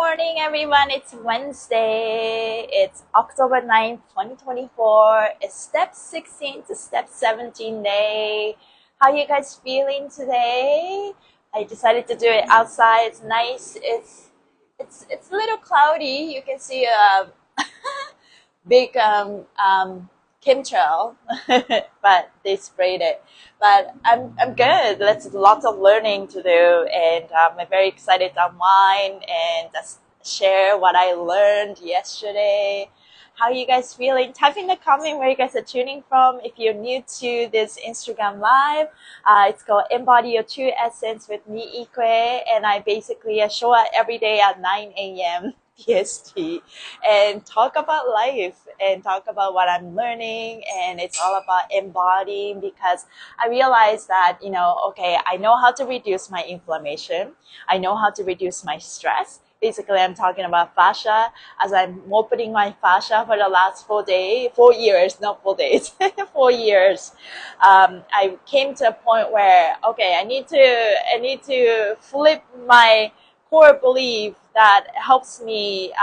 morning, everyone. It's Wednesday. It's October 9th, 2024. It's step 16 to step 17 day. How you guys feeling today? I decided to do it outside. It's nice. It's a little cloudy. You can see a big chemtrail, but they sprayed it. But I'm good. There's lots of learning to do, and I'm very excited to unwind and just share what I learned yesterday. How are you guys feeling? Type in the comment where you guys are tuning from. If you're new to this Instagram live, it's called Embody Your True Essence with me, Ikue, and I basically show up every day at 9 a.m. PST and talk about life and talk about what I'm learning, and it's all about embodying, because I realized that, okay, I know how to reduce my inflammation. I know how to reduce my stress. Basically, I'm talking about fascia, as I'm opening my fascia for the last 4 years, not 4 days, 4 years. I came to a point where, okay, I need to flip my core belief that helps me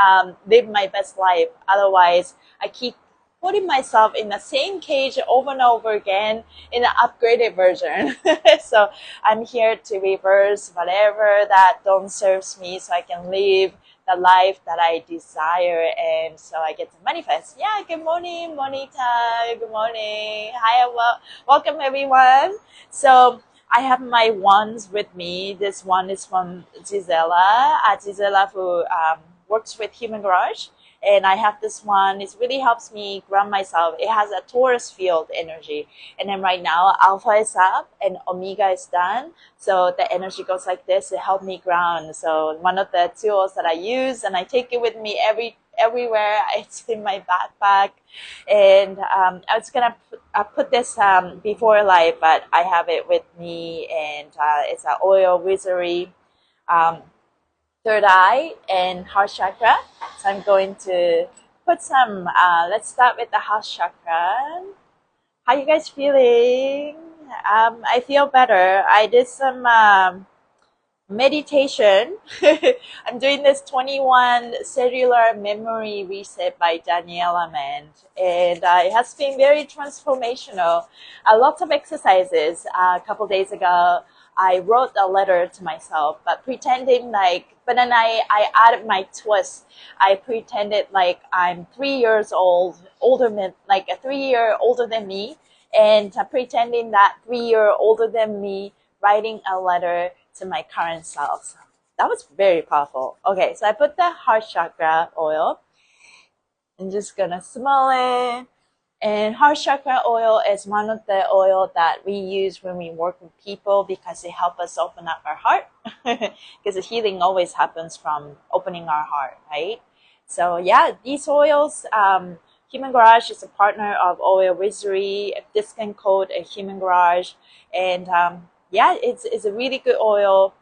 live my best life. Otherwise, I keep putting myself in the same cage over and over again in an upgraded version. So I'm here to reverse whatever that don't serves me, so I can live the life that I desire, and so I get to manifest. Yeah, good morning, Monita. Good morning. Hi, welcome everyone. So I have my wands with me. This one is from Gisela. Gisela, who works with Human Garage. And I have this one. It really helps me ground myself. It has a Taurus field energy. And then right now, Alpha is up and Omega is done. So the energy goes like this to help me ground. So one of the tools that I use, and I take it with me everywhere. It's in my backpack. And I was going to put this before live, but I have it with me. And it's an oil wizardry. Third eye and heart chakra. So I'm going to put some, let's start with the heart chakra. How you guys feeling? I feel better. I did some meditation. I'm doing this 21 cellular memory reset by Daniela Mann, and it has been very transformational. Lots of exercises. A couple days ago, I wrote a letter to myself, but pretending but then I added my twist. I pretended like I'm 3 years old, like a 3 year older than me, and pretending that 3 year older than me writing a letter to my current self. So that was very powerful. Okay, so I put the heart chakra oil. I'm just gonna smell it. And heart chakra oil is one of the oil that we use when we work with people, because it helps us open up our heart. Because the healing always happens from opening our heart, right? So yeah, these oils, Human Garage is a partner of Oil Wizardry. Discount code Human Garage, and yeah, it's a really good oil,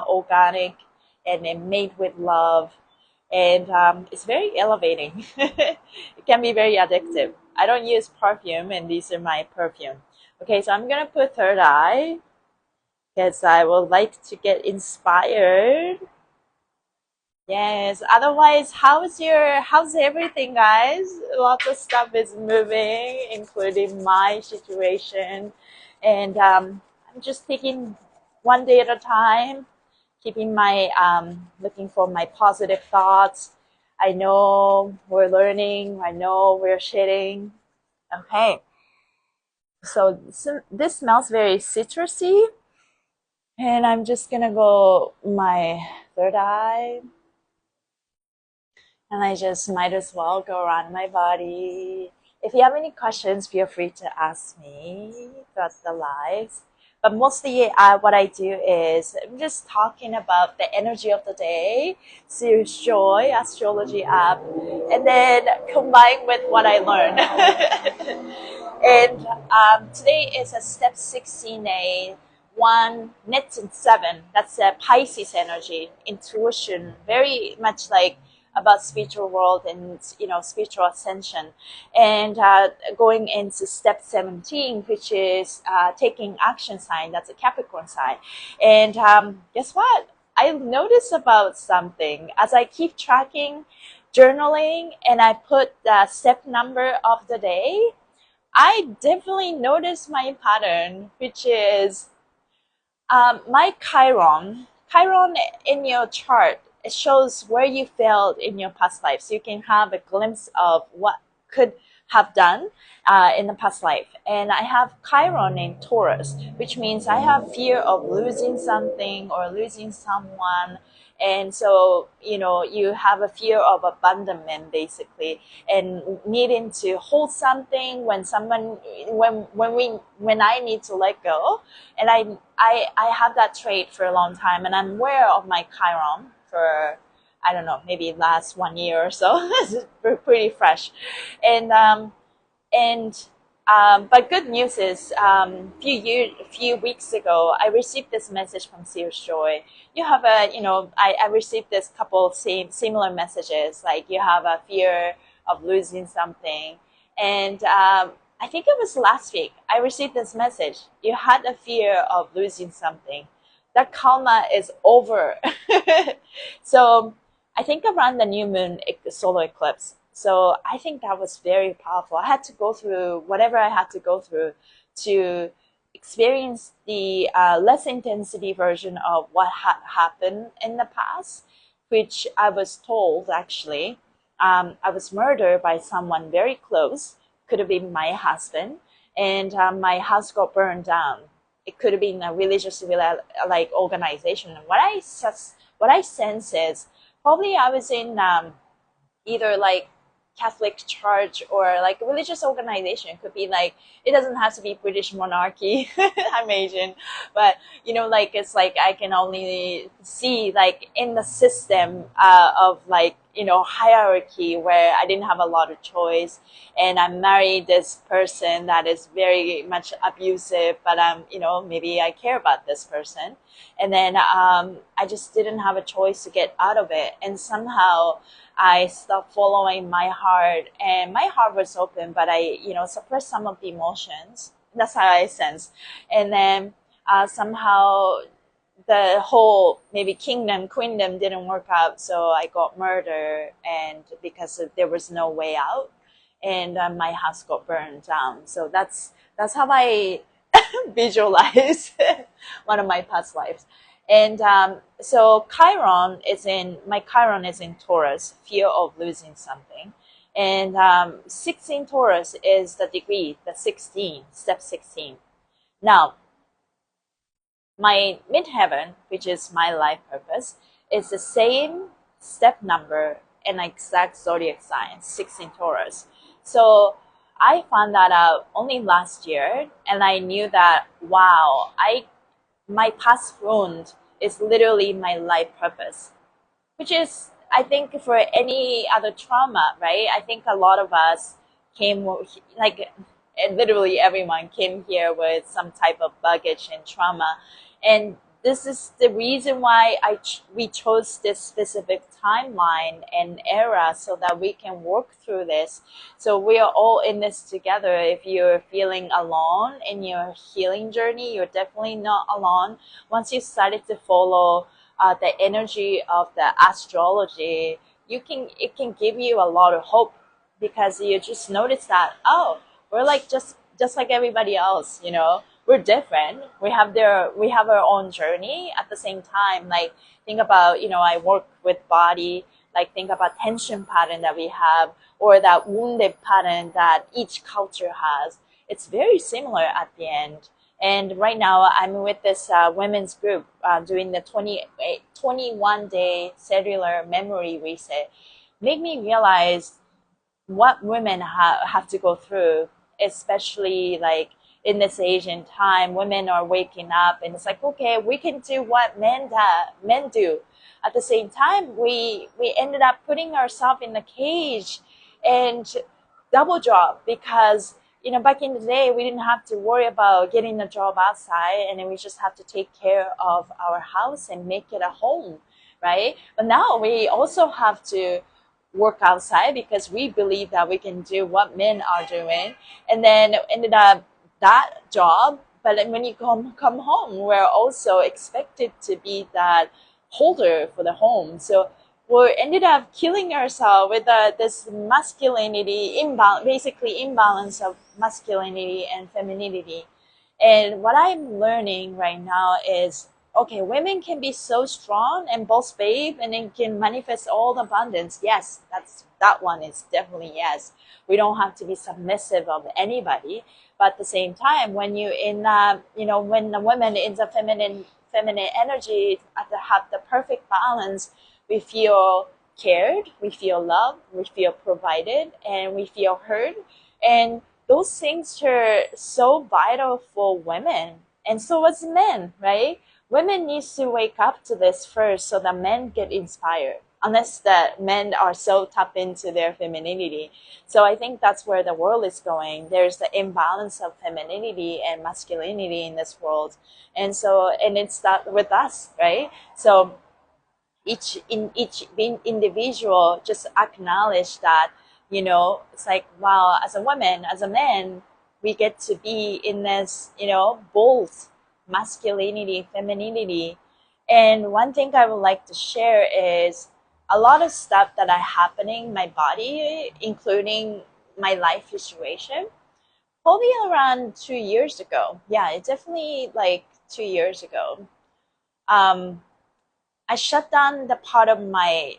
organic, and then made with love, and it's very elevating. It can be very addictive. I don't use perfume, and these are my perfume. Okay, so I'm gonna put third eye, because I would like to get inspired. Yes, otherwise, how's everything, guys? Lots of stuff is moving, including my situation, and I'm just taking one day at a time, keeping my looking for my positive thoughts. I know we're learning. I know we're shedding. Okay, so this smells very citrusy, and I'm just gonna go my third eye, and I just might as well go around my body. If you have any questions, feel free to ask me throughout the lives. But mostly what I do is I'm just talking about the energy of the day, Serious Joy, astrology app, and then combine with what I learned. And today is a step 16A, 1, net and 7. That's a Pisces energy, intuition, very much like about spiritual world and spiritual ascension, and going into step 17, which is taking action sign. That's a Capricorn sign. And guess what, I noticed about something as I keep tracking, journaling, and I put the step number of the day. I definitely noticed my pattern, which is my Chiron. Chiron in your chart, it shows where you failed in your past life. So you can have a glimpse of what could have done in the past life. And I have Chiron in Taurus, which means I have fear of losing something or losing someone. And so, you know, you have a fear of abandonment basically, and needing to hold something when someone, when I need to let go. And I have that trait for a long time, and I'm aware of my Chiron for, I don't know, maybe last 1 year or so. It's pretty fresh. And but good news is, a few weeks ago, I received this message from Sears Joy. You have a, you know, I received this couple of similar messages, like you have a fear of losing something. And I think it was last week, I received this message. You had a fear of losing something. That karma is over. So I think around the new moon solar eclipse. So I think that was very powerful. I had to go through whatever I had to go through to experience the less intensity version of what had happened in the past, which I was told actually. I was murdered by someone very close, could have been my husband, and my house got burned down. It could have been a religious like organization. And what I sense is probably I was in either like Catholic church or like a religious organization. It could be like, it doesn't have to be British monarchy. I'm Asian, but you know, like it's like I can only see like in the system of like, you know, hierarchy where I didn't have a lot of choice, and I married this person that is very much abusive, but you know, maybe I care about this person, and then I just didn't have a choice to get out of it, and somehow I stopped following my heart, and my heart was open, but I, you know, suppressed some of the emotions. That's how I sense. And then somehow the whole maybe queendom didn't work out, so I got murdered, and because there was no way out, and my house got burned down. So that's how I visualize one of my past lives. And so my Chiron is in Taurus, fear of losing something. And 16 Taurus is the degree, the 16, step 16. Now, my midheaven, which is my life purpose, is the same step number and exact zodiac sign, 16 Taurus. So I found that out only last year, and I knew that, wow, my past wound is literally my life purpose, which is, I think, for any other trauma, right? I think a lot of us came, like, and literally everyone came here with some type of baggage and trauma. And this is the reason why we chose this specific timeline and era, so that we can work through this. So we are all in this together. If you're feeling alone in your healing journey, you're definitely not alone. Once you started to follow the energy of the astrology, it can give you a lot of hope, because you just notice that, oh, we're like just like everybody else, you know. We're different. We have our own journey. At the same time, like, think about, you know, I work with body, like think about tension pattern that we have, or that wounded pattern that each culture has. It's very similar at the end. And right now I'm with this women's group doing the 21-day cellular memory reset. Make me realize what women have to go through, especially like in this Asian time. Women are waking up, and it's like, okay, we can do what men do. At the same time, we ended up putting ourselves in a cage and double job, because, you know, back in the day we didn't have to worry about getting a job outside, and then we just have to take care of our house and make it a home, right? But now we also have to work outside, because we believe that we can do what men are doing, and then ended up that job. But when you come home, we're also expected to be that holder for the home. So we ended up killing ourselves with this masculinity imbalance, basically imbalance of masculinity and femininity. And what I'm learning right now is, okay, women can be so strong and both babe and then can manifest all the abundance. Yes, that one is definitely yes. We don't have to be submissive of anybody. But at the same time, when you in when the woman in the feminine energy have the perfect balance, we feel cared, we feel loved, we feel provided, and we feel heard. And those things are so vital for women, and so as men, right? Women needs to wake up to this first so that men get inspired, unless that men are so tapped into their femininity. So I think that's where the world is going. There's the imbalance of femininity and masculinity in this world. And so, and it's that with us, right? So each individual just acknowledge that, it's like, wow, as a woman, as a man, we get to be in this, both masculinity, femininity. And one thing I would like to share is a lot of stuff that are happening in my body, including my life situation, probably around 2 years ago. Yeah, it's definitely like 2 years ago. I shut down the part of my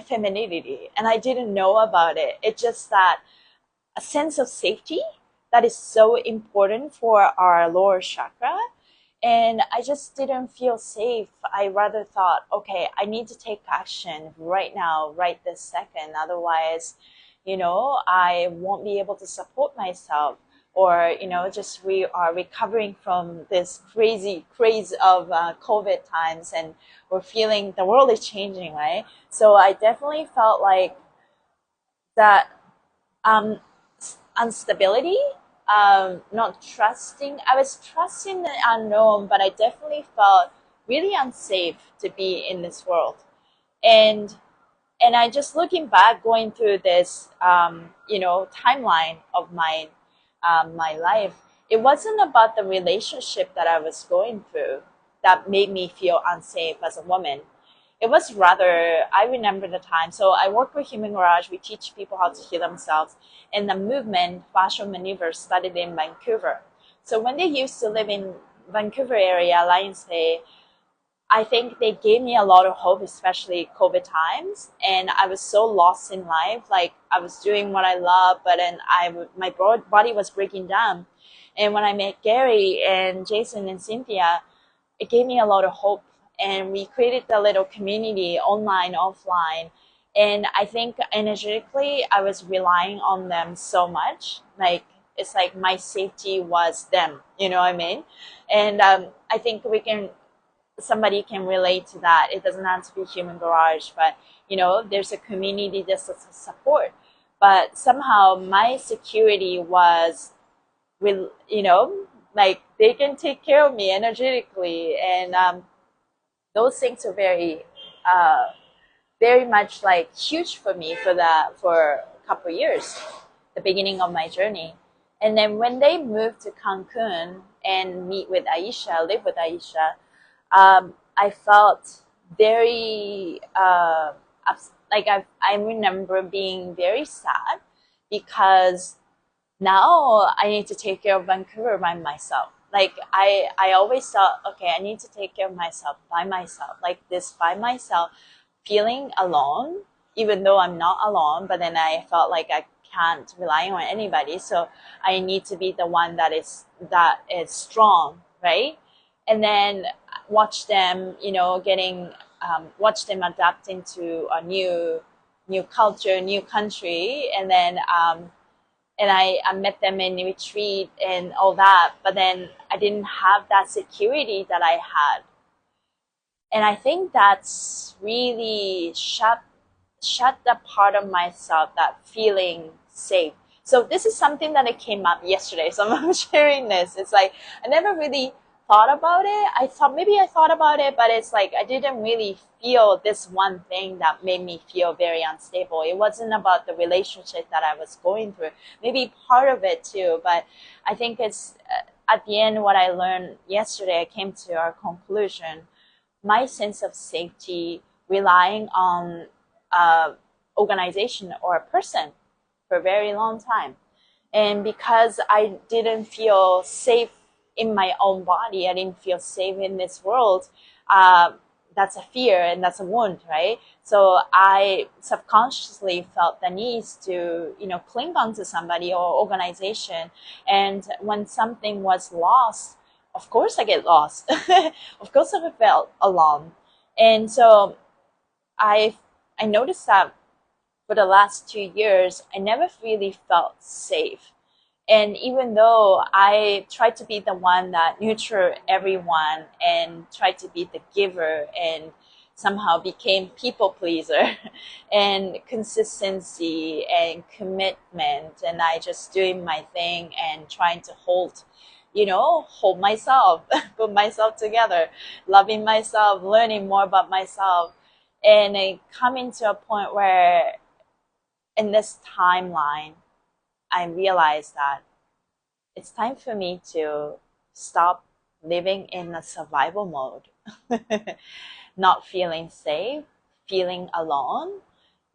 femininity, and I didn't know about it. It's just that a sense of safety that is so important for our lower chakra. And I just didn't feel safe. I rather thought, okay, I need to take action right now, right this second. Otherwise, I won't be able to support myself. Or, just we are recovering from this crazy craze of COVID times, and we're feeling the world is changing, right? So I definitely felt like that instability, not trusting. I was trusting the unknown, but I definitely felt really unsafe to be in this world. And I just looking back, going through this, timeline of my life, it wasn't about the relationship that I was going through that made me feel unsafe as a woman. It was rather, I remember the time. So I work with Human Garage. We teach people how to heal themselves. And the movement, Fascia Maneuver, started in Vancouver. So when they used to live in Vancouver area, Lions Bay, I think they gave me a lot of hope, especially COVID times. And I was so lost in life. Like, I was doing what I love, but then my body was breaking down. And when I met Gary and Jason and Cynthia, it gave me a lot of hope. And we created a little community, online, offline. And I think energetically, I was relying on them so much. Like, it's like my safety was them, you know what I mean? And I think somebody can relate to that. It doesn't have to be Human Garage, but there's a community, there's a support. But somehow my security was, like, they can take care of me energetically. And those things are very much like huge for me for a couple of years, the beginning of my journey. And then when they moved to Cancun and live with Aisha, I felt very like I remember being very sad, because now I need to take care of Vancouver by myself. Like, I always thought, okay, I need to take care of myself by myself, like this by myself, feeling alone, even though I'm not alone. But then I felt like I can't rely on anybody, so I need to be the one that is strong, right? And then watch them, watch them adapt into a new culture, new country. And then I met them in retreat and all that, but then I didn't have that security that I had. And I think that's really shut the part of myself, that feeling safe. So this is something that it came up yesterday. So I'm sharing this. It's like, I never really thought about it. I thought about it, but it's like I didn't really feel this one thing that made me feel very unstable. It wasn't about the relationship that I was going through. Maybe part of it too, but I think it's at the end what I learned yesterday. I came to our conclusion. my sense of safety relying on a organization or a person for a very long time. And because I didn't feel safe in my own body, I didn't feel safe in this world, that's a fear and that's a wound, right? So I subconsciously felt the need to, cling on to somebody or organization. And when something was lost, of course I get lost. Of course I felt alone. And so I noticed that for the last 2 years, I never really felt safe. And even though I tried to be the one that nurtured everyone and tried to be the giver and somehow became people pleaser and consistency and commitment, and I just doing my thing and trying to hold myself, put myself together, loving myself, learning more about myself. And I coming to a point where in this timeline, I realized that it's time for me to stop living in a survival mode, not feeling safe, feeling alone.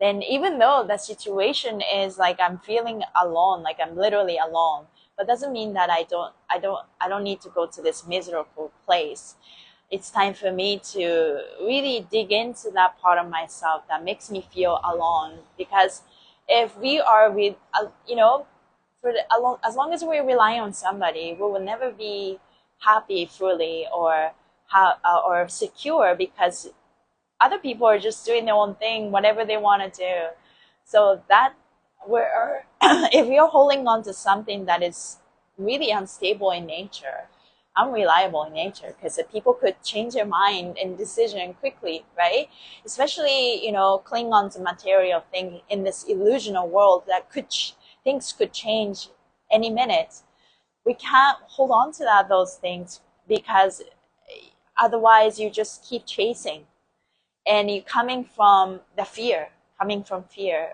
Then even though the situation is like I'm feeling alone, like I'm literally alone, but doesn't mean that I don't need to go to this miserable place. It's time for me to really dig into that part of myself that makes me feel alone. Because if we are with, as long as we're relying on somebody, we will never be happy fully or secure, because other people are just doing their own thing, whatever they want to do. So that we're if you're holding on to something that is really unstable in nature, unreliable in nature, because the people could change their mind and decision quickly, right? Especially, cling on to material thing in this illusional world that things could change any minute. We can't hold on to those things, because otherwise you just keep chasing, and you coming from fear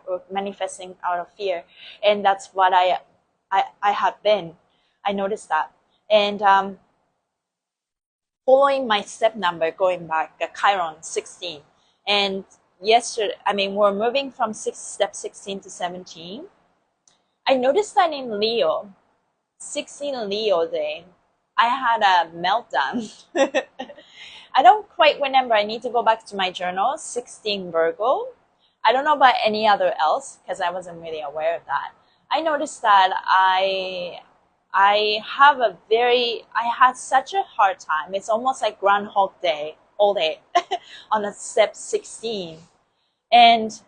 or manifesting out of fear. And that's what I have been. I noticed that. And following my step number, going back, the Chiron 16. And we're moving from step 16 to 17. I noticed that in Leo, 16 Leo day, I had a meltdown. I don't quite remember. I need to go back to my journal. 16 Virgo. I don't know about any other else, because I wasn't really aware of that. I noticed that I had such a hard time. It's almost like Groundhog Day, all day, on a step 16. And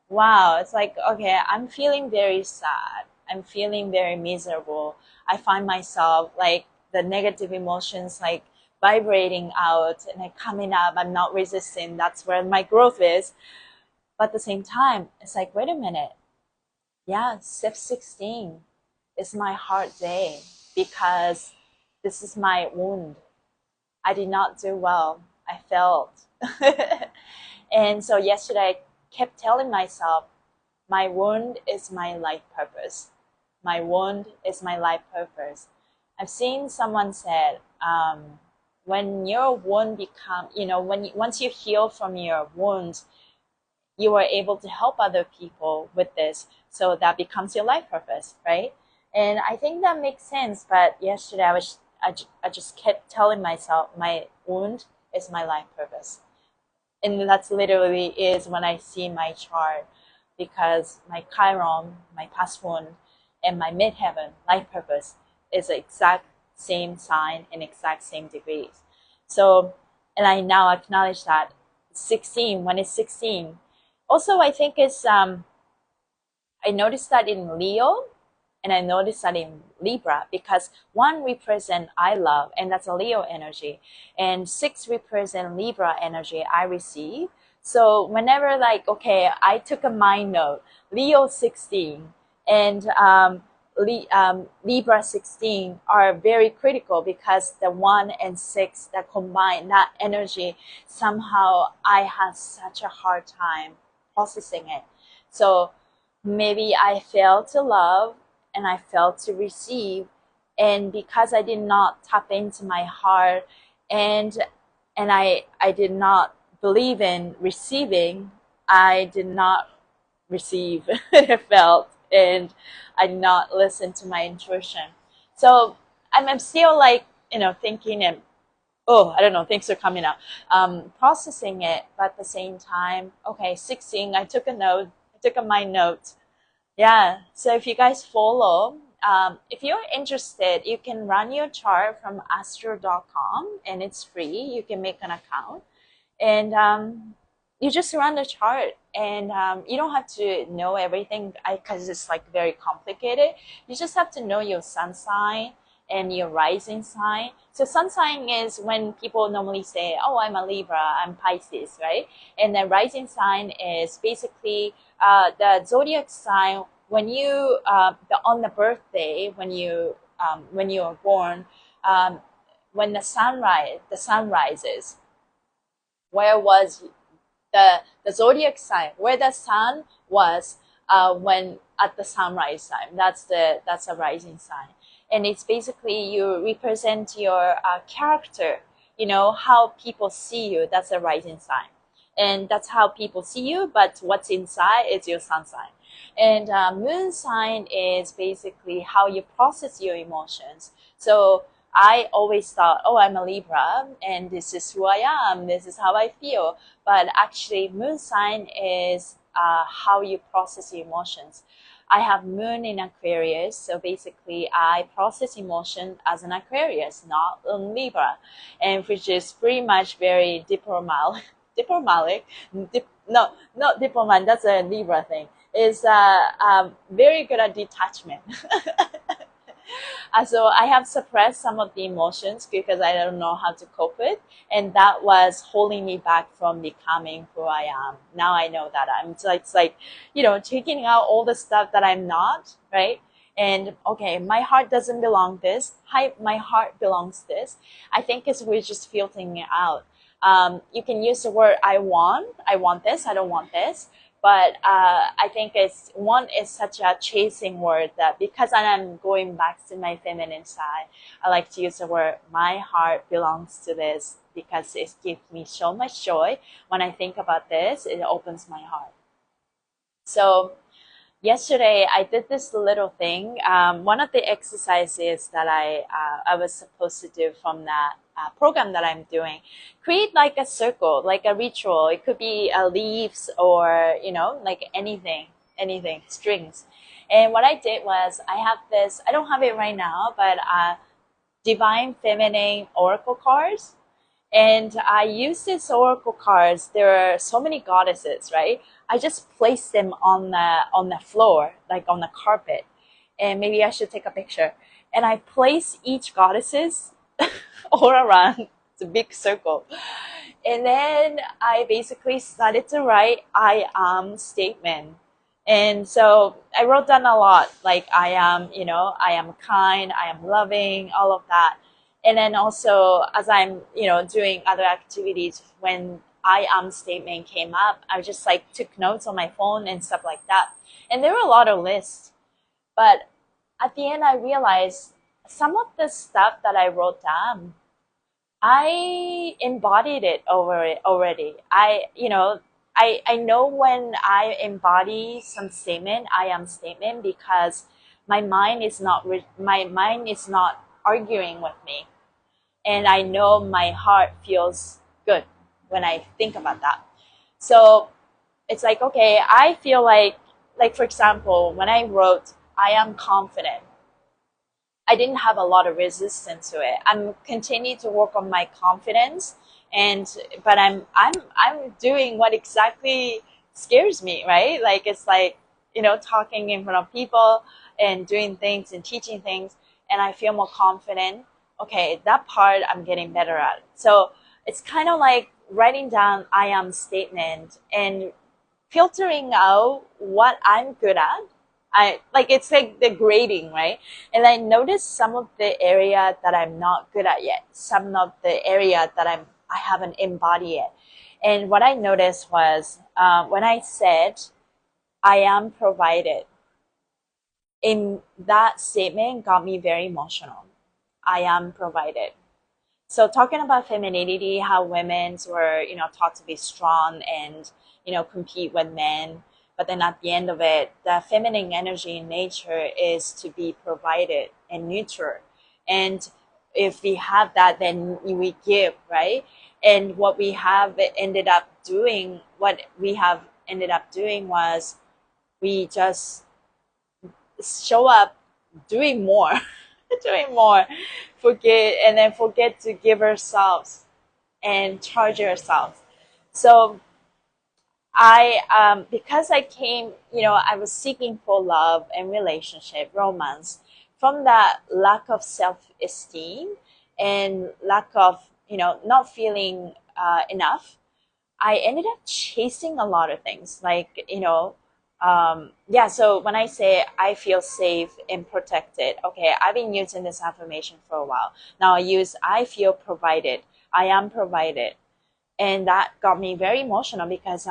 wow, it's like, okay, I'm feeling very sad. I'm feeling very miserable. I find myself like the negative emotions like vibrating out and like coming up. I'm not resisting. That's where my growth is. But at the same time, it's like, wait a minute. Yeah, step 16 is my hard day, because this is my wound. I did not do well. I failed. And so yesterday I kept telling myself, my wound is my life purpose. My wound is my life purpose. I've seen someone said, when your wound once you heal from your wounds, you are able to help other people with this. So that becomes your life purpose, right? And I think that makes sense. But yesterday I just kept telling myself, my wound is my life purpose. And that's literally is when I see my chart, because my Chiron, my past wound, and my midheaven, life purpose, is the exact same sign and exact same degrees. So, and I now acknowledge that 16, when it's 16. Also, I think it's, I noticed that in Leo, and I noticed that in Libra, because 1 represent I love, and that's a Leo energy, and 6 represent Libra energy, I receive. So whenever like, okay, I took a mind note, Leo 16 and Libra 16 are very critical, because the 1 and 6 that combine that energy, somehow I had such a hard time processing it. So maybe I failed to love and I failed to receive, and because I did not tap into my heart, and and I did not believe in receiving. I did not receive what I felt, and I did not listen to my intuition. So I'm still like, thinking, and oh, I don't know, things are coming up, processing it. But at the same time, okay, 16, I took a mind note. Yeah, so if you guys follow, if you're interested, you can run your chart from astro.com, and it's free. You can make an account, and you just run the chart, and you don't have to know everything because it's like very complicated. You just have to know your sun sign and your rising sign. So sun sign is when people normally say, oh, I'm a Libra, I'm Pisces, right? And the rising sign is basically the zodiac sign when you on the birthday, when you are born, when the sun rises. Where was the zodiac sign? Where the sun was when at the sunrise time. That's a rising sign, and it's basically you represent your character. How people see you. That's a rising sign, and that's how people see you. But what's inside is your sun sign. And moon sign is basically how you process your emotions. So I always thought, oh, I'm a Libra, and this is who I am, this is how I feel. But actually, moon sign is how you process your emotions. I have moon in Aquarius, so basically I process emotion as an Aquarius, not a Libra, and which is pretty much very diplomatic. No, not diplomat, that's a Libra thing. Is very good at detachment. So I have suppressed some of the emotions because I don't know how to cope with, and that was holding me back from becoming who I am. Now I know that I'm. So it's like, taking out all the stuff that I'm not, right? And okay, my heart doesn't belong this. My heart belongs this. I think it's we're just filtering it out. You can use the word I want this, I don't want this. But I think one is such a chasing word that because I'm going back to my feminine side, I like to use the word my heart belongs to this because it gives me so much joy. When I think about this, it opens my heart. So yesterday I did this little thing. One of the exercises that I was supposed to do from that program that I'm doing, create like a circle, like a ritual. It could be leaves or like anything, strings. And what I did was I have this. I don't have it right now, but divine feminine oracle cards. And I use these oracle cards. There are so many goddesses, right? I just place them on the floor, like on the carpet. And maybe I should take a picture. And I place each goddesses all around. It's a big circle. And then I basically started to write I am statement. And so I wrote down a lot, like I am, I am kind, I am loving, all of that. And then also as I'm, doing other activities, when I am statement came up, I just like took notes on my phone and stuff like that. And there were a lot of lists. But at the end I realized some of the stuff that I wrote down, I embodied it already. I know when I embody some statement, I am statement, because my mind is not arguing with me, and I know my heart feels good when I think about that. So it's like, okay, I feel like for example, when I wrote I am confident, I didn't have a lot of resistance to it. I'm continuing to work on my confidence, but I'm doing what exactly scares me, right? Like it's like, talking in front of people and doing things and teaching things, and I feel more confident. Okay, that part I'm getting better at. So it's kind of like writing down I am statement and filtering out what I'm good at. It's like the grading, right? And I noticed some of the area that I'm not good at yet, some of the area that I haven't embodied yet. And what I noticed was when I said I am provided, in that statement got me very emotional. I am provided. So talking about femininity, how women were, taught to be strong and, compete with men. But then at the end of it, the feminine energy in nature is to be provided and nurtured. And if we have that, then we give, right? And what we have ended up doing, was we just show up doing more, doing more, forget to give ourselves and charge ourselves. So because I came, I was seeking for love and relationship, romance, from that lack of self-esteem and lack of, not feeling enough. I ended up chasing a lot of things, like, yeah. So when I say I feel safe and protected, okay, I've been using this affirmation for a while. Now I feel provided. I am provided. And that got me very emotional because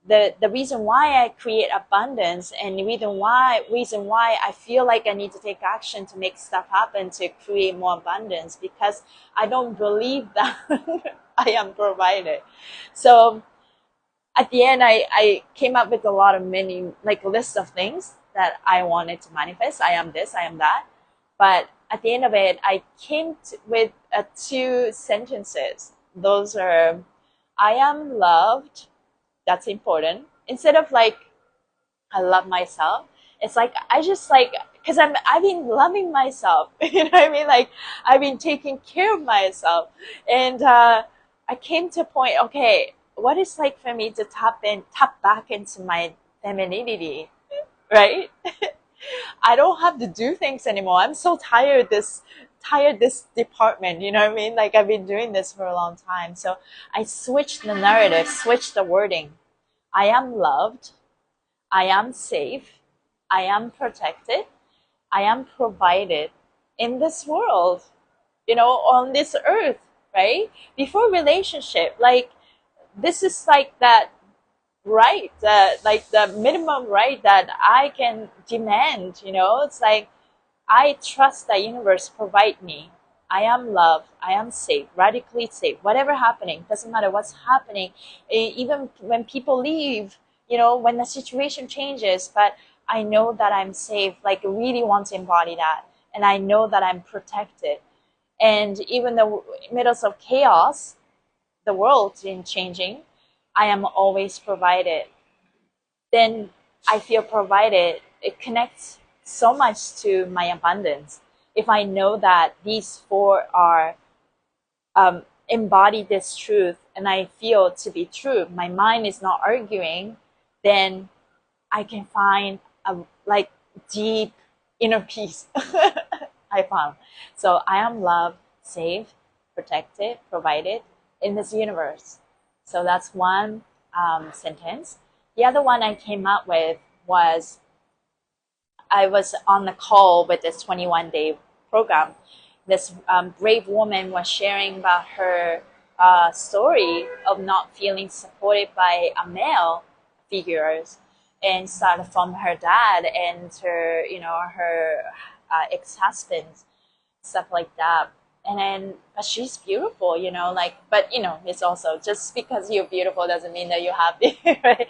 the reason why I create abundance and the reason why I feel like I need to take action to make stuff happen to create more abundance, because I don't believe that I am provided. So at the end, I came up with a lot of lists of things that I wanted to manifest. I am this, I am that. But at the end of it, I came with two sentences. Those are, I am loved. That's important. Instead of like, I love myself, it's like, I just like, because I've been loving myself. You know what I mean? Like, I've been taking care of myself. And I came to a point, okay, what is like for me to tap back into my femininity, right? I don't have to do things anymore. I'm so tired this department, you know what I mean? Like, I've been doing this for a long time. So I switched the narrative, switched the wording. I am loved. I am safe. I am protected. I am provided in this world, on this earth, right? Before relationship, like, this is like that right, like the minimum right that I can demand, it's like, I trust the universe provide me. I am loved. I am safe, radically safe. Whatever happening, doesn't matter what's happening. Even when people leave, when the situation changes, but I know that I'm safe. Like, really want to embody that, and I know that I'm protected. And even the middle of chaos, the world in changing, I am always provided. Then I feel provided. It connects so much to my abundance. If I know that these four are embody this truth and I feel to be true, my mind is not arguing, then I can find a like deep inner peace. I found. So I am loved, safe, protected, provided in this universe. So that's one sentence. The other one I came up with was, I was on the call with this 21-day program. This brave woman was sharing about her story of not feeling supported by a male figures, and started from her dad and her, her ex-husband, stuff like that. And then, but she's beautiful, like, but it's also, just because you're beautiful doesn't mean that you're happy, right?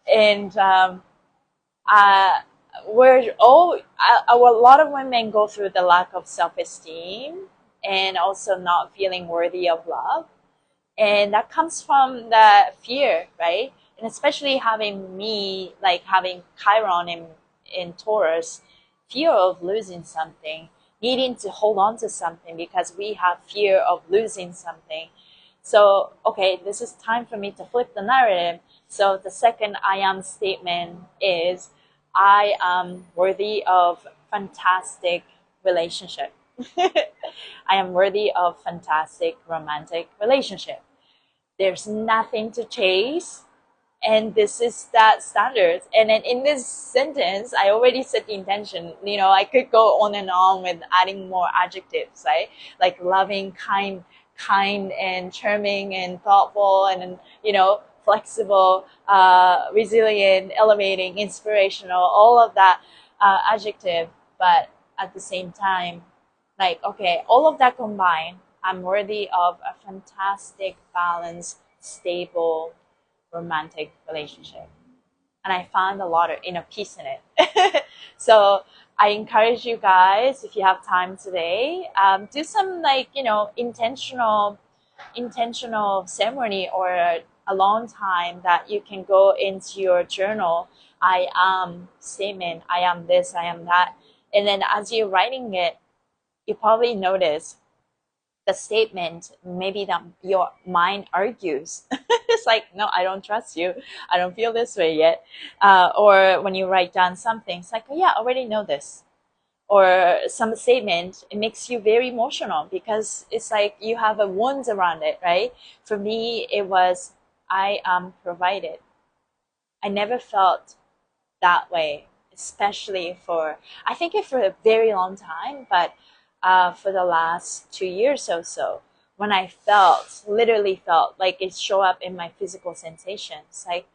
And a lot of women go through the lack of self-esteem and also not feeling worthy of love. And that comes from the fear, right? And especially having me, like having Chiron in Taurus, fear of losing something, needing to hold on to something because we have fear of losing something. So, okay, this is time for me to flip the narrative. So the second I am statement is, I am worthy of fantastic relationship. I am worthy of fantastic romantic relationship. There's nothing to chase, and this is that standard. And then in this sentence, I already set the intention. I could go on and on with adding more adjectives, right? Like loving, kind, and charming, and thoughtful, and flexible, resilient, elevating, inspirational, all of that adjective. But at the same time, Like, okay, all of that combined, I'm worthy of a fantastic, balanced, stable, romantic relationship. And I found a lot of inner peace in it. So I encourage you guys, if you have time today, do some, like, intentional ceremony or a long time that you can go into your journal. I am statement, I am this, I am that. And then as you're writing it, you probably notice the statement, maybe that your mind argues. It's like, no, I don't trust you. I don't feel this way yet. Or when you write down something, it's like, oh, yeah, I already know this. Or some statement, it makes you very emotional because it's like you have a wound around it, right? For me, it was, I am provided. I never felt that way, especially for, I think it for a very long time, but for the last 2 years or so, when I literally felt like it show up in my physical sensations, like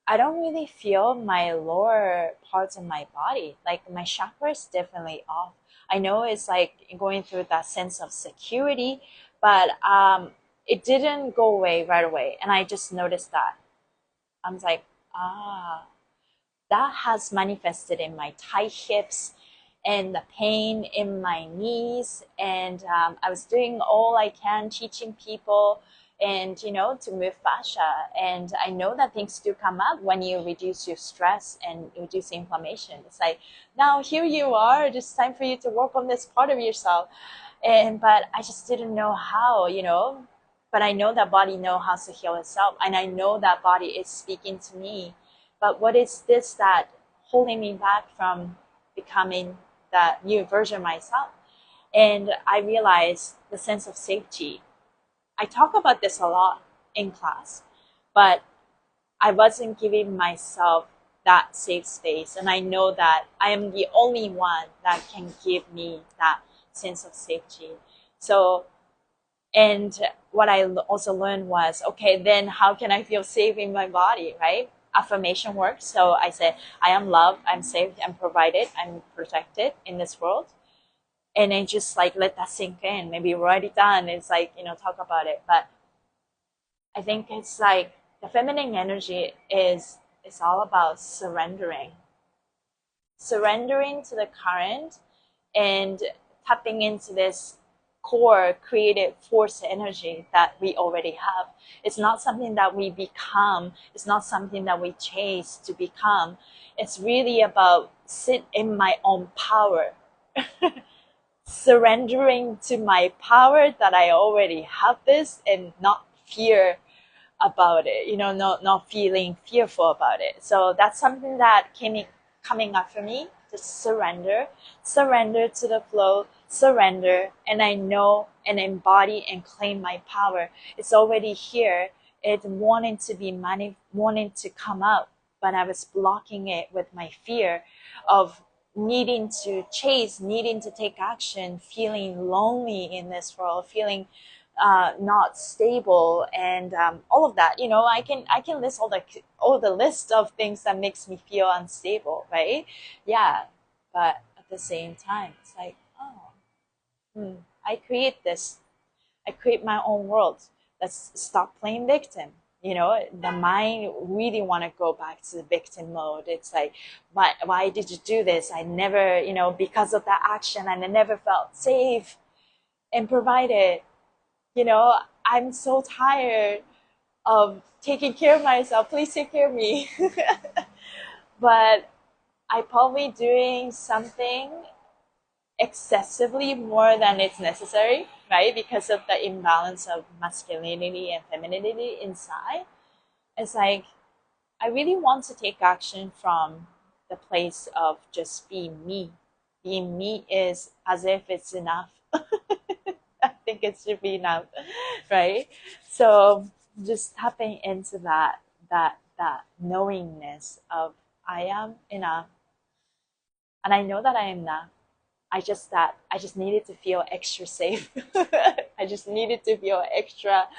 I don't really feel my lower parts of my body. Like my chakra is definitely off. I know it's like going through that sense of security, but it didn't go away right away. And I just noticed that. I was like, ah, that has manifested in my tight hips and the pain in my knees. And I was doing all I can, teaching people and, to move fascia. And I know that things do come up when you reduce your stress and reduce inflammation. It's like, now here you are, just time for you to work on this part of yourself. But I just didn't know how, but I know that body know how to heal itself. And I know that body is speaking to me. But what is this that holding me back from becoming that new version of myself? And I realized the sense of safety. I talk about this a lot in class, but I wasn't giving myself that safe space. And I know that I am the only one that can give me that sense of safety. So, and what I also learned was, okay, then how can I feel safe in my body, right? Affirmation works. So I said, I am loved, I'm safe, I'm provided, I'm protected in this world. And then just like let that sink in. Maybe write it down. It's like, talk about it. But I think it's like the feminine energy is all about surrendering. Surrendering to the current and tapping into this core creative force energy that we already have. It's not something that we become. It's not something that we chase to become. It's really about sit in my own power. Surrendering to my power that I already have this and not fear about it, not feeling fearful about it. So that's something that coming up for me. Just surrender to the flow, surrender, and I know and embody and claim my power. It's already here. It wanting to come out, but I was blocking it with my fear of needing to chase, needing to take action, feeling lonely in this world, feeling not stable, and all of that. I can list all the list of things that makes me feel unstable, right? Yeah, but at the same time, it's like, I create this. I create my own world. Let's stop playing victim. The mind really want to go back to the victim mode. It's like, why did you do this? I never, because of that action, and I never felt safe and provided. I'm so tired of taking care of myself. Please take care of me. But I probably doing something excessively more than it's necessary, right? Because of the imbalance of masculinity and femininity inside. It's like, I really want to take action from the place of just being me. Being me is as if it's enough. I think it should be enough, right? So just tapping into that knowingness of I am enough, and I know that I am enough. I just needed to feel extra safe. I just needed to feel extra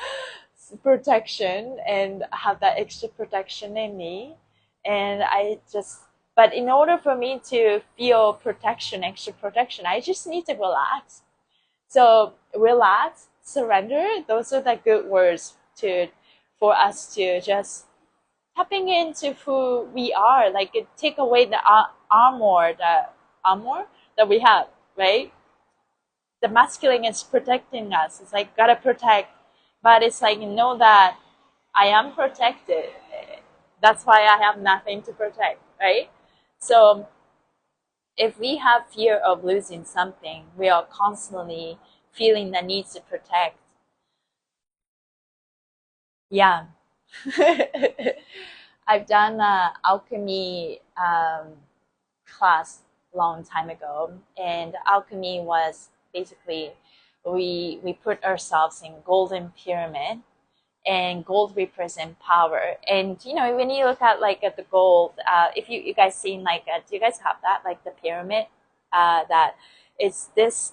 protection and have that extra protection in me. And but in order for me to feel protection, extra protection, I just need to relax. So relax, surrender. Those are the good words for us to just tapping into who we are. Like it take away the armor that we have, right? The masculine is protecting us. It's like gotta protect, but it's like know that I am protected. That's why I have nothing to protect, right? So if we have fear of losing something, we are constantly feeling the need to protect. Yeah. I've done an alchemy class long time ago, and alchemy was basically we put ourselves in golden pyramid, and gold represent power. And you know, when you look at like at the gold, if you guys seen like do you guys have that, like the pyramid, that it's this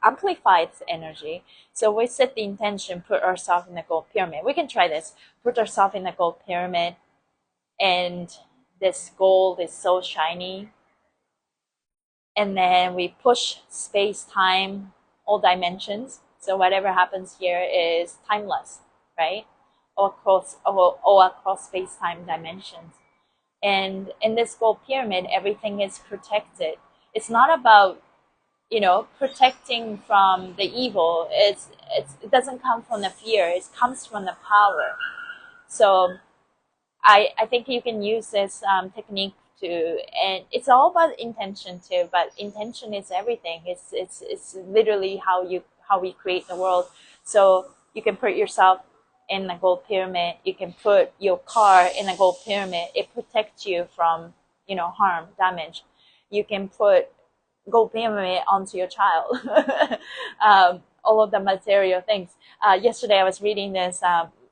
amplified energy. So we set the intention, put ourselves in the gold pyramid. We can try this. Put ourselves in the gold pyramid, and this gold is so shiny, and then we push space time, all dimensions, so whatever happens here is timeless, right? All across space time dimensions. And in this gold pyramid, everything is protected. It's not about, you know, protecting from the evil. It doesn't come from the fear, it comes from the power. So I think you can use this technique to, and it's all about intention too. But intention is everything. It's literally how we create the world. So you can put yourself in the gold pyramid. You can put your car in the gold pyramid. It protects you from, you know, harm, damage. You can put gold pyramid onto your child. All of the material things. Yesterday I was reading this.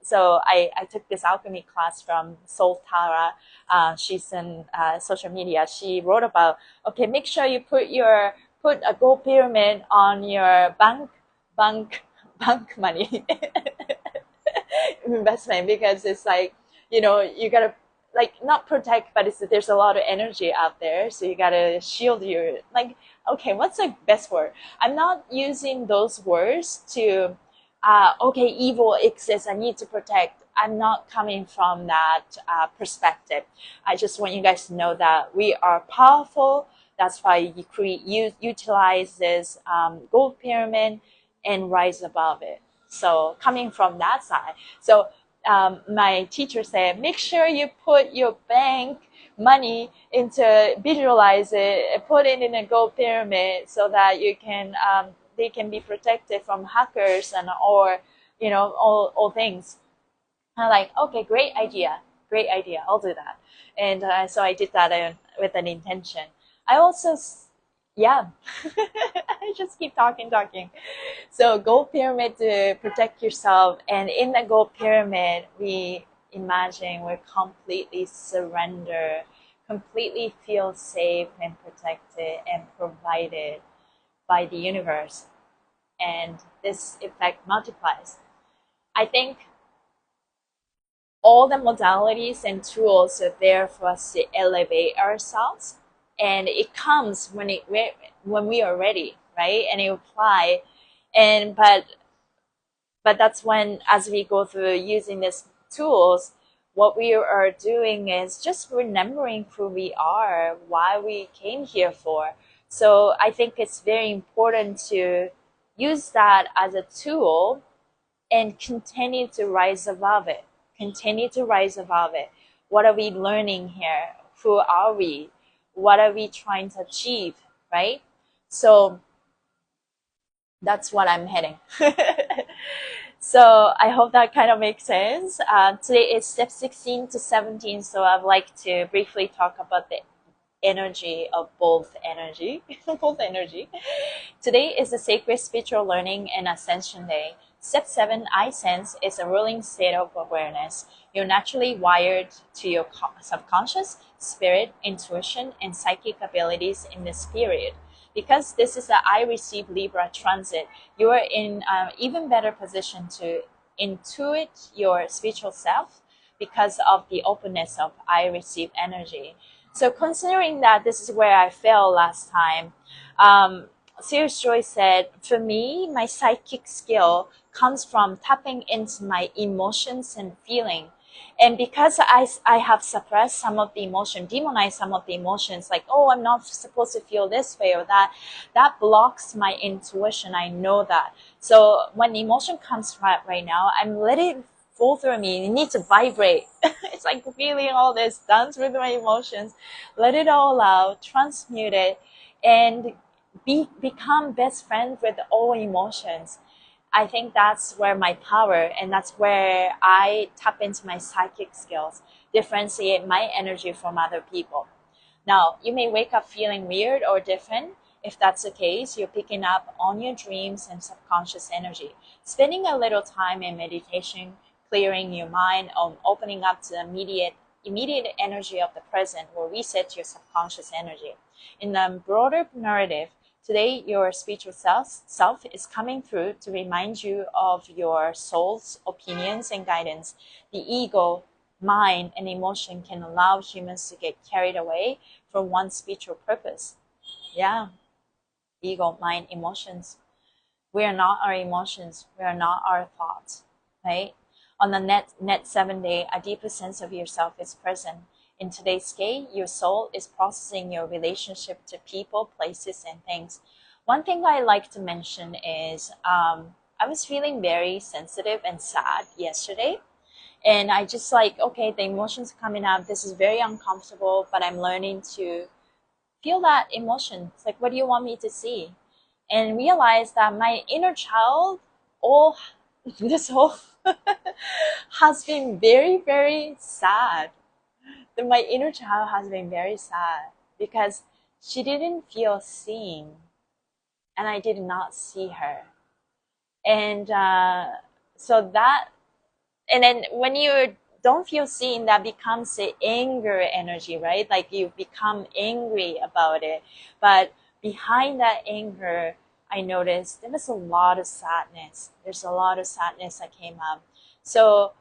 So I took this alchemy class from Soul Tara. She's in social media. She wrote about, okay, make sure you put a gold pyramid on your bank money investment, because it's like, you know, you gotta like not protect, but there's a lot of energy out there, so you gotta shield your, like, okay, what's the best word? I'm not using those words to okay, evil exists, I need to protect. I'm not coming from that perspective. I just want you guys to know that we are powerful. That's why you utilize this gold pyramid and rise above it. So coming from that side. So my teacher said, make sure you put your bank money into, visualize it, put it in a gold pyramid so that you can they can be protected from hackers and or, you know, all things. I'm like, okay, great idea, I'll do that. And so I did that with an intention. I also, yeah, I just keep talking. So gold pyramid to protect yourself, and in the gold pyramid, we imagine we're completely surrender, completely feel safe and protected and provided by the universe, and this effect multiplies. I think all the modalities and tools are there for us to elevate ourselves, and it comes when we are ready, right? And you apply, and but that's when, as we go through using these tools, what we are doing is just remembering who we are, why we came here for. So I think it's very important to use that as a tool and continue to rise above it. What are we learning here? Who are we? What are we trying to achieve, right? So that's what I'm heading. So I hope that kind of makes sense. Today is step 16 to 17, so I'd like to briefly talk about the energy of both energy. Both energy. Today is the sacred spiritual learning and ascension day. Step 7, I sense, is a ruling state of awareness. You're naturally wired to your subconscious, spirit, intuition, and psychic abilities in this period. Because this is the I receive Libra transit, you are in an even better position to intuit your spiritual self because of the openness of I receive energy. So considering that this is where I failed last time, Serious Joy said, for me, my psychic skill comes from tapping into my emotions and feeling. And because I have suppressed some of the emotion, demonized some of the emotions, like, oh, I'm not supposed to feel this way or that, that blocks my intuition. I know that. So when the emotion comes right now, I'm letting it flow through me. It needs to vibrate. It's like feeling all this, dance with my emotions, let it all out, transmute it, and become best friends with all emotions. I think that's where my power, and that's where I tap into my psychic skills, differentiate my energy from other people. Now, you may wake up feeling weird or different. If that's the case, you're picking up on your dreams and subconscious energy. Spending a little time in meditation, clearing your mind, opening up to the immediate energy of the present will reset your subconscious energy. In the broader narrative, today your spiritual self is coming through to remind you of your soul's opinions and guidance. The ego, mind, and emotion can allow humans to get carried away from one's spiritual purpose. Yeah, ego, mind, emotions. We are not our emotions. We are not our thoughts, right? On the net 7 day, a deeper sense of yourself is present. In today's scale, your soul is processing your relationship to people, places, and things. One thing I like to mention is I was feeling very sensitive and sad yesterday. And I just like, okay, the emotions coming up. This is very uncomfortable, but I'm learning to feel that emotion. It's like, what do you want me to see? And realize that my inner child, all this whole has been very, very sad. That my inner child has been very sad because she didn't feel seen, and I did not see her. And so that, and then when you don't feel seen, that becomes the anger energy, right? Like you become angry about it. But behind that anger, I noticed there was a lot of sadness. There's a lot of sadness that came up. So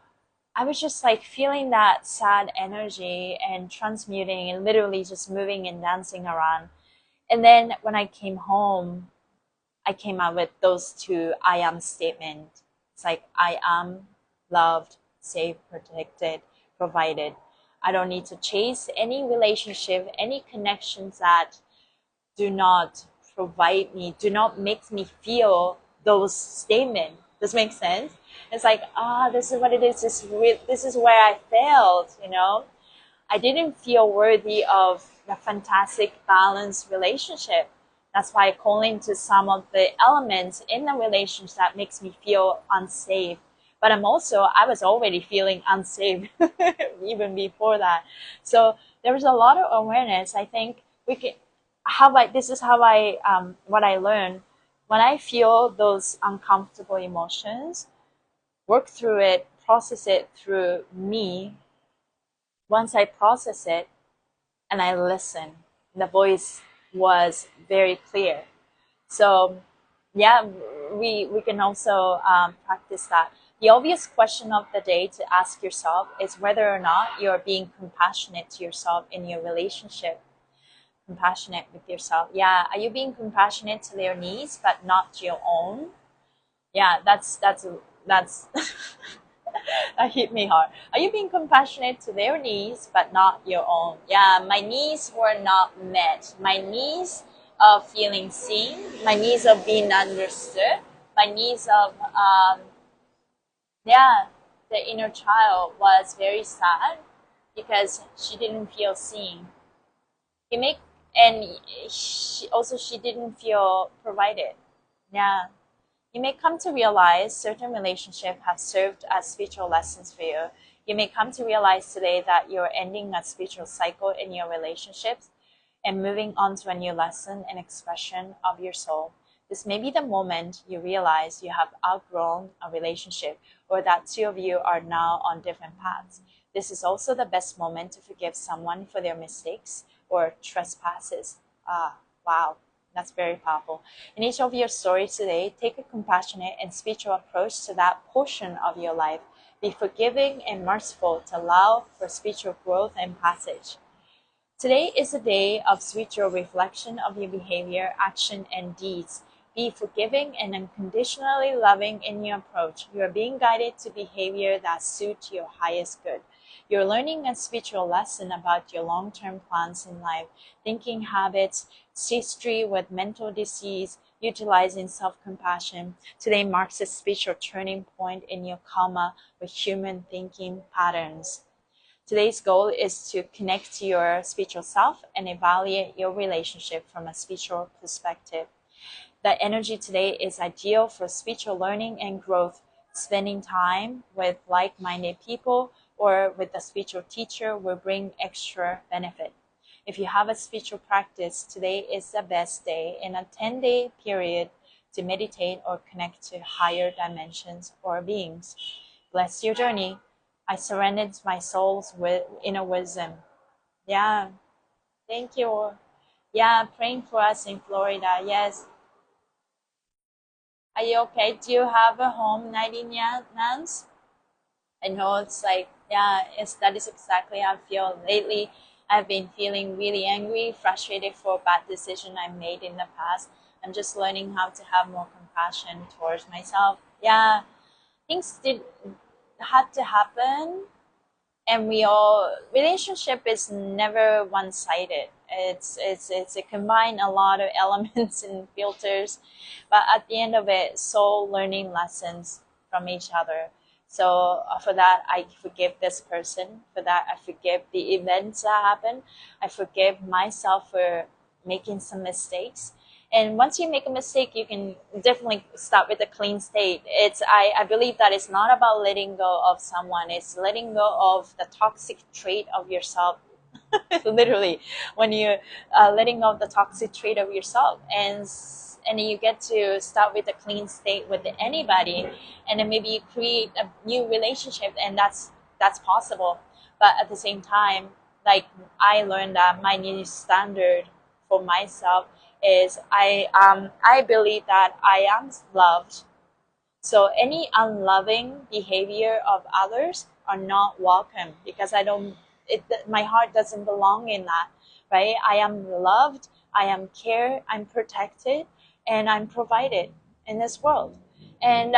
I was just like feeling that sad energy and transmuting and literally just moving and dancing around. And then when I came home, I came out with those two I am statements. It's like, I am loved, safe, protected, provided. I don't need to chase any relationship, any connections that do not provide me, do not make me feel those statements. Does make sense? It's like, this is what it is. This is where I failed, you know? I didn't feel worthy of the fantastic balanced relationship. That's why I call into some of the elements in the relationship that makes me feel unsafe. But I was already feeling unsafe even before that. So there was a lot of awareness. I think this is how what I learned. When I feel those uncomfortable emotions, work through it, process it through me. Once I process it and I listen, the voice was very clear. So yeah, we can also practice that. The obvious question of the day to ask yourself is whether or not you're being compassionate to yourself in your relationship. Compassionate with yourself. Yeah, are you being compassionate to their needs but not to your own? Yeah, that's that hit me hard. Are you being compassionate to their needs but not your own? Yeah, my needs were not met. My needs of feeling seen, my needs of being understood, my needs of the inner child was very sad because she didn't feel seen. You make and she didn't feel provided. Yeah. You may come to realize certain relationships have served as spiritual lessons for you. You may come to realize today that you're ending a spiritual cycle in your relationships and moving on to a new lesson and expression of your soul. This may be the moment you realize you have outgrown a relationship or that two of you are now on different paths. This is also the best moment to forgive someone for their mistakes or trespasses. Wow. That's very powerful. In each of your stories today, take a compassionate and spiritual approach to that portion of your life. Be forgiving and merciful to allow for spiritual growth and passage. Today is a day of spiritual reflection of your behavior, action, and deeds. Be forgiving and unconditionally loving in your approach. You are being guided to behavior that suits your highest good. You're learning a spiritual lesson about your long-term plans in life, thinking habits, history with mental disease, utilizing self-compassion. Today marks a spiritual turning point in your karma with human thinking patterns. Today's goal is to connect to your spiritual self and evaluate your relationship from a spiritual perspective. The energy today is ideal for spiritual learning and growth. Spending time with like-minded people or with a spiritual teacher will bring extra benefit. If you have a spiritual practice, today is the best day in a 10-day period to meditate or connect to higher dimensions or beings. Bless your journey. I surrendered my soul's inner wisdom. Yeah, thank you. Yeah, praying for us in Florida. Yes. Are you okay? Do you have a home, Nadine Nance? I know it's like, yeah, that is exactly how I feel. Lately, I've been feeling really angry, frustrated for a bad decision I made in the past. I'm just learning how to have more compassion towards myself. Yeah, things had to happen, and relationship is never one-sided. It's a combine a lot of elements and filters, but at the end of it, soul learning lessons from each other. So for that, I forgive this person. For that, I forgive the events that happened. I forgive myself for making some mistakes. And once you make a mistake, you can definitely start with a clean state. I believe that it's not about letting go of someone. It's letting go of the toxic trait of yourself. Literally, when you're letting go of the toxic trait of yourself, and you get to start with a clean state with anybody, and then maybe you create a new relationship, and that's possible. But at the same time, like, I learned that my new standard for myself is I believe that I am loved. So any unloving behavior of others are not welcome, because my heart doesn't belong in that, right? I am loved, I am cared, I'm protected, and I'm provided in this world. And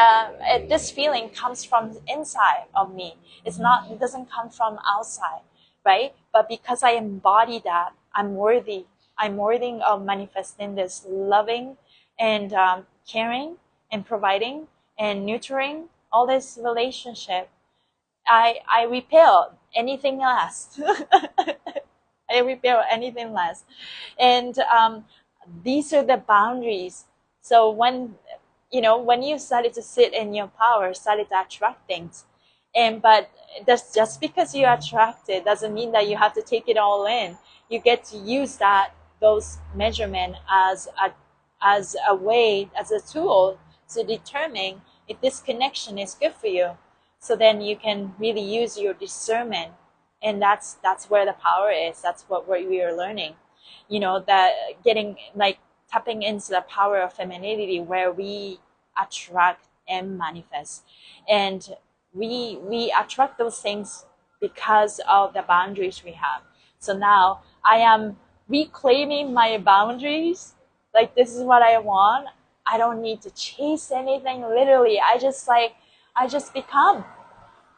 this feeling comes from inside of me. It doesn't come from outside, right? But because I embody that, I'm worthy. I'm worthy of manifesting this loving and caring and providing and nurturing all this relationship. I repel anything less. I repel anything less. And these are the boundaries. So when you started to sit in your power, started to attract things, but that's just because you attract it doesn't mean that you have to take it all in. You get to use those measurement as a way, as a tool to determine if this connection is good for you. So then you can really use your discernment, and that's where the power is. That's what we are learning. That getting, like, tapping into the power of femininity, where we attract and manifest, and we attract those things because of the boundaries we have. So now I am reclaiming my boundaries. Like, this is what I want. I don't need to chase anything. Literally, I just become.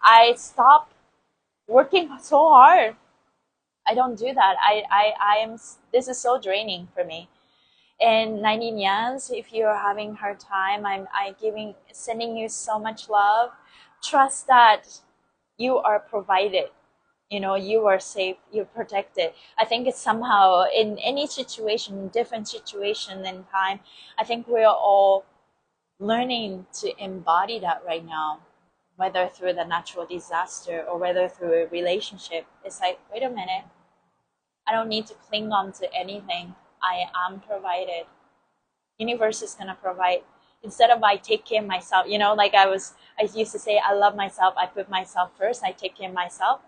I stop working so hard. I don't do that. I am. This is so draining for me. And 19 years, if you're having a hard time, sending you so much love. Trust that you are provided. You are safe, you're protected. I think it's somehow in any situation, different situation and time, I think we're all learning to embody that right now, whether through the natural disaster or whether through a relationship. It's like, wait a minute, I don't need to cling on to anything. I am provided. Universe is gonna provide. Instead of I take care of myself, like I used to say, I love myself, I put myself first, I take care of myself,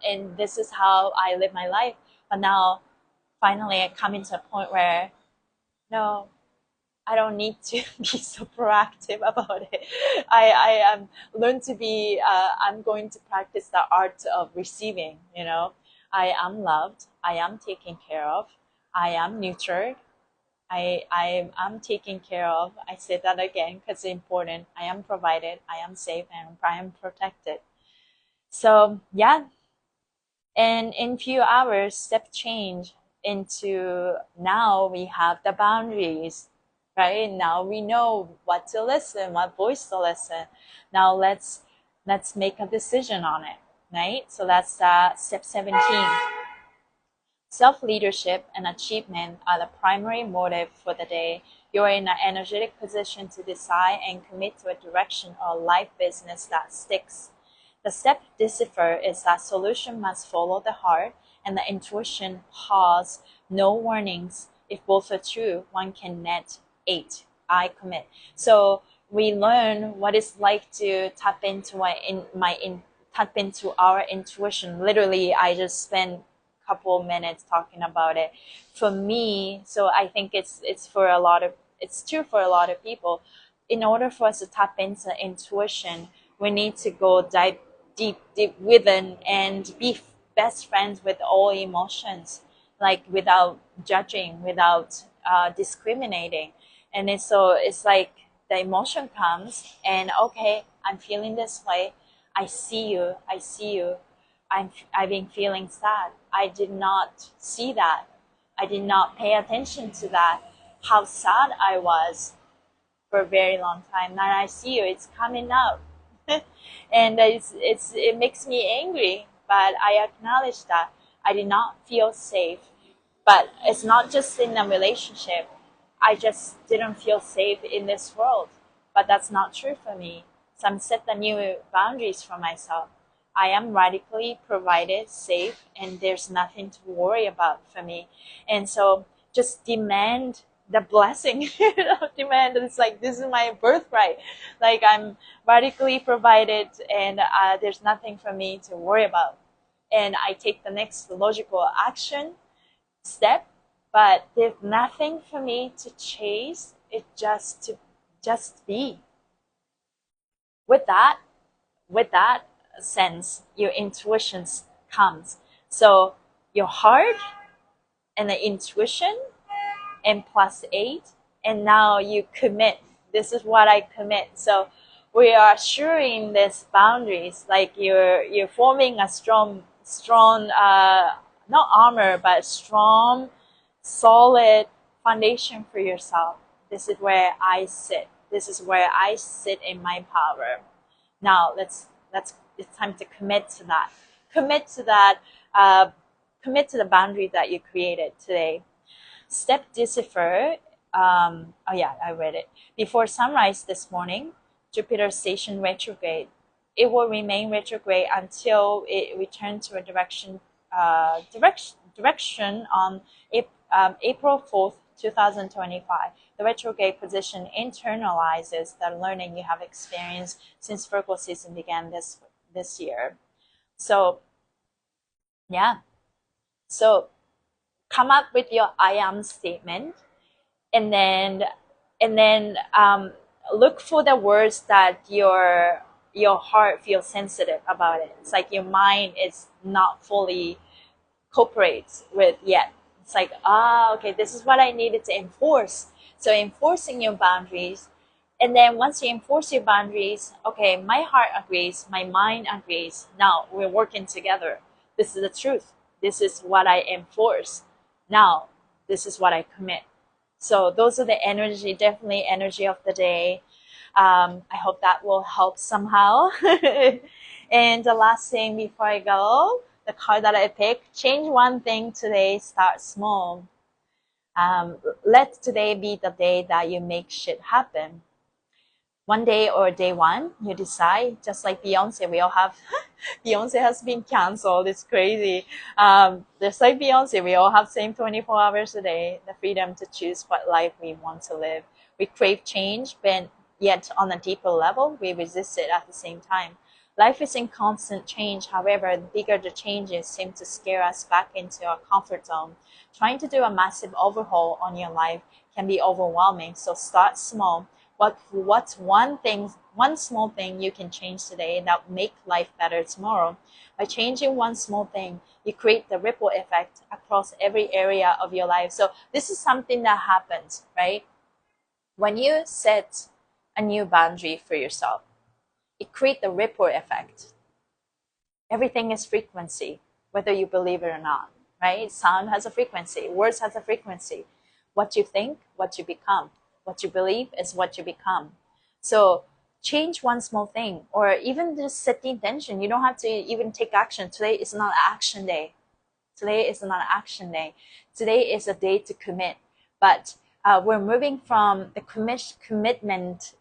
and this is how I live my life. But now, finally, I come into a point where, no, I don't need to be so proactive about it. I learn to be. I'm going to practice the art of receiving. I am loved. I am taken care of. I am nurtured. I am taken care of. I say that again because it's important. I am provided. I am safe, and I am protected. So yeah, and in few hours, step change into now we have the boundaries, right? Now we know what to listen, what voice to listen. Now let's make a decision on it, right? So that's step 17. Self-leadership and achievement are the primary motive for the day. You're in an energetic position to decide and commit to a direction or life business that sticks. The step decipher is that solution must follow the heart, and the intuition has no warnings. If both are true, one can net 8. I commit. So we learn what it's like to tap into tap into our intuition. Literally, I just spent couple minutes talking about it. For me, so I think it's true for a lot of people. In order for us to tap into intuition, we need to go dive deep within and be best friends with all emotions, like without judging, without discriminating. And it's like the emotion comes and okay, I'm feeling this way. I see you. I've been feeling sad. I did not see that. I did not pay attention to that. How sad I was for a very long time. Now I see you. It's coming out, and it makes me angry. But I acknowledge that I did not feel safe. But it's not just in a relationship. I just didn't feel safe in this world. But that's not true for me. So I'm set the new boundaries for myself. I am radically provided, safe, and there's nothing to worry about for me. And so just demand the blessing. Demand. It's like, this is my birthright. Like, I'm radically provided, and there's nothing for me to worry about. And I take the next logical action step, but there's nothing for me to chase. It just be. With that sense, your intuition comes. So your heart and the intuition and +8, and now you commit. This is what I commit. So we are assuring these boundaries, like you're forming a strong not armor, but strong, solid foundation for yourself. This is where I sit. This is where I sit in my power. Now it's time to commit to that. Commit to that. Commit to the boundary that you created today. Step decipher. Oh yeah, I read it. Before sunrise this morning, Jupiter station retrograde. It will remain retrograde until it returns to a direction on April 4th, 2025. The retrograde position internalizes the learning you have experienced since Virgo season began this year. So, yeah. So, come up with your I am statement, and then look for the words that your heart feels sensitive about it. It's like your mind is not fully cooperates with yet. It's like, okay, this is what I needed to enforce. So enforcing your boundaries, and then once you enforce your boundaries, okay, my heart agrees, my mind agrees. Now we're working together. This is the truth. This is what I enforce. Now, this is what I commit. So those are the energy, definitely energy of the day. I hope that will help somehow. And the last thing before I go, the card that I picked, change one thing today, start small. Let today be the day that you make shit happen. One day or day one, you decide, just like Beyonce, we all have, Beyonce has been canceled, it's crazy. Just like Beyonce, we all have same 24 hours a day, the freedom to choose what life we want to live. We crave change, but yet on a deeper level, we resist it at the same time. Life is in constant change, however, the bigger the changes seem to scare us back into our comfort zone. Trying to do a massive overhaul on your life can be overwhelming, so start small. What's one thing, one small thing you can change today that will make life better tomorrow? By changing one small thing, you create the ripple effect across every area of your life. So this is something that happens, right? When you set a new boundary for yourself, it creates the ripple effect. Everything is frequency, whether you believe it or not, right? Sound has a frequency, words has a frequency. What you think, what you become. What you believe is what you become. So change one small thing, or even just set the intention. You don't have to even take action. Today is not action day. Today is not action day. Today is a day to commit. But we're moving from the commitment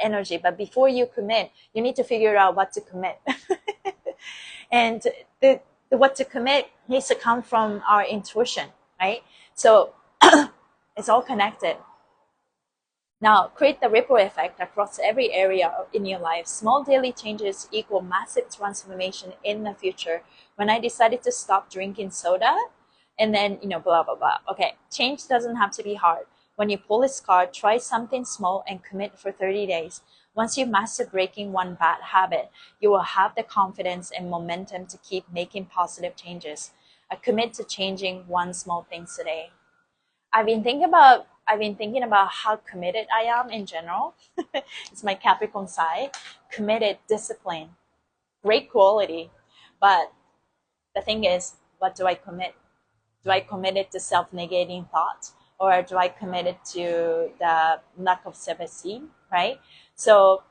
energy. But before you commit, you need to figure out what to commit. And the what to commit needs to come from our intuition, right? So it's all connected. Now, create the ripple effect across every area in your life. Small daily changes equal massive transformation in the future. When I decided to stop drinking soda, and then, blah, blah, blah. Okay, change doesn't have to be hard. When you pull this card, try something small and commit for 30 days. Once you master breaking one bad habit, you will have the confidence and momentum to keep making positive changes. I commit to changing one small thing today. I've been thinking about how committed I am in general. It's my Capricorn side. Committed, discipline, great quality. But the thing is, what do I commit? Do I commit it to self-negating thoughts, or do I commit it to the lack of self-esteem, right? So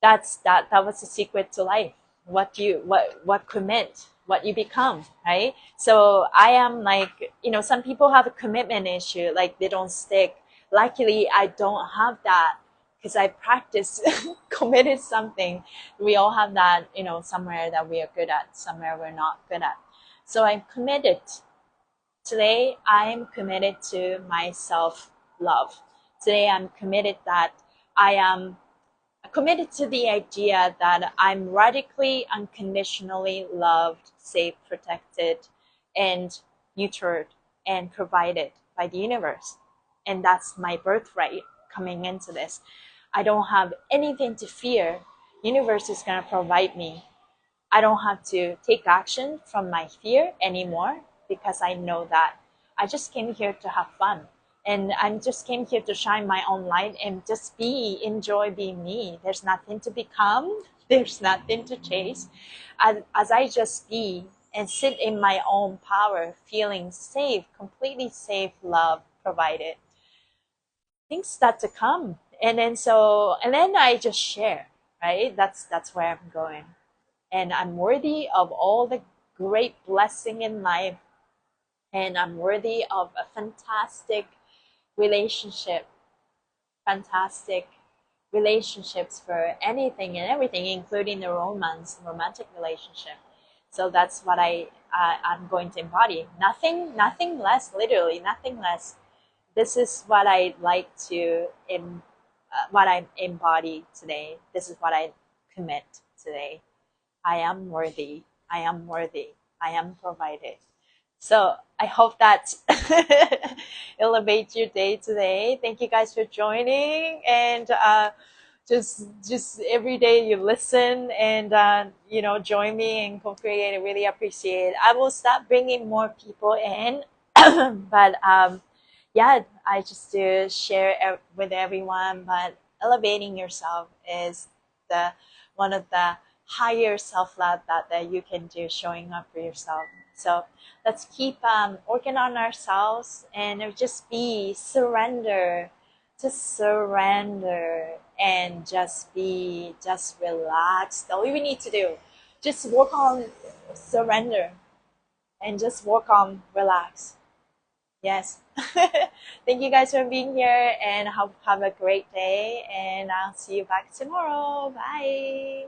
that was the secret to life. What commit, what you become, right? So I am like, some people have a commitment issue, like they don't stick. Luckily, I don't have that because I practice committed something. We all have that, somewhere that we are good at, somewhere we're not good at. So I'm committed. Today, I'm committed to my self-love. Today, I'm committed that I am committed to the idea that I'm radically, unconditionally loved, safe, protected, and nurtured and provided by the universe. And that's my birthright coming into this. I don't have anything to fear. Universe is going to provide me. I don't have to take action from my fear anymore because I know that I just came here to have fun. And I just came here to shine my own light and just enjoy being me. There's nothing to become. There's nothing to chase. As I just be and sit in my own power, feeling safe, completely safe, love provided, things start to come. And then I just share, right? That's where I'm going. And I'm worthy of all the great blessing in life. And I'm worthy of a fantastic fantastic relationships for anything and everything, including the romantic relationship. So that's what I'm going to embody. Nothing less, literally nothing less. This is what I like to what I embody today. This is what I commit today. I am worthy. I am worthy. I am provided. So I hope that elevates your day today. Thank you guys for joining, and just every day you listen and join me and co-create. I really appreciate it. I will start bringing more people in, but yeah, I just do share with everyone. But elevating yourself is the one of the higher self-love that you can do, showing up for yourself. So let's keep working on ourselves and just surrender and just relax. All we need to do, just work on surrender and just work on relax. Yes. Thank you guys for being here, and have a great day, and I'll see you back tomorrow. Bye.